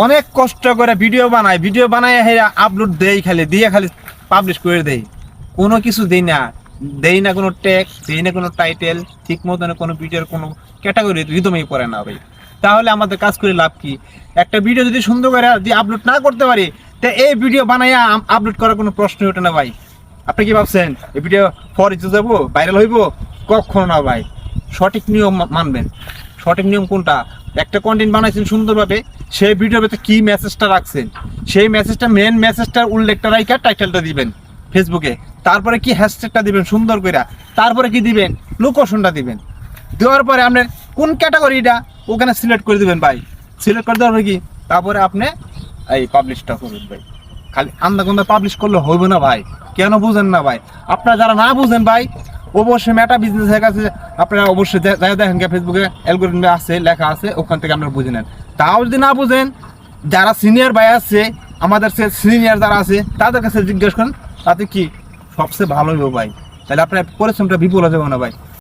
অনেক কষ্ট করে ভিডিও বানায় আপলোড দেই, খালি পাবলিশ করে দেই, কোনো কিছু দেই না কোনো ট্যাগ, দেই না কোনো টাইটেল, ঠিক মতন কোনো ভিডিওর কোনো ক্যাটাগরি রিদমই পড়ে না ভাই। তাহলে আমাদের কাজ করে লাভ কি? একটা ভিডিও যদি সুন্দর করে যদি আপলোড না করতে পারি, তা এই ভিডিও বানাইয়া আপলোড করার কোনো প্রশ্নই ওঠে না ভাই। আপনি কি ভাবছেন এই ভিডিও ফরিতে যাবো, ভাইরাল হইব? কখনো না ভাই। সঠিক নিয়ম মানবেন। সঠিক নিয়ম কোনটা? একটা কন্টেন্ট বানাইছেন সুন্দরভাবে, সেই ভিডিওর ভিতরে কি মেসেজটা রাখছেন, সেই মেসেজটা মেন মেসেজটার উল্লেখটা রাইখা টাইটেলটা দিবেন ফেসবুকে, তারপরে কি হ্যাশট্যাগটা দিবেন সুন্দর করে, তারপরে কি দিবেন, লোকেশনটা দিবেন। দেওয়ার পরে আপনার কোন ক্যাটাগরিটা ওখানে সিলেক্ট করে দিবেন ভাই। সিলেক্ট করে দেওয়ার কি তারপরে আপনি এই পাবলিশটা করবেন ভাই। খালি আন্দাগন্দা পাবলিশ করলে হইবে না ভাই। কেন বুঝেন না ভাই? আপনারা যারা না বুঝেন ভাই, অবশ্যই মেটা বিজনেসের কাছে আপনারা অবশ্যই দেখেন, ফেসবুকে অ্যালগরিদমে আছে, লেখা আছে, ওখান থেকে আপনারা বুঝে নেন। তাও যদি না বুঝেন, যারা সিনিয়র ভাই আছে, আমাদের সিনিয়র যারা আছে, তাদের কাছে জিজ্ঞেস করেন, তাতে কি সবচেয়ে ভালো হবে ভাই। তাহলে আপনার পরিশ্রমটা বিফল হয়ে যাবে না ভাই।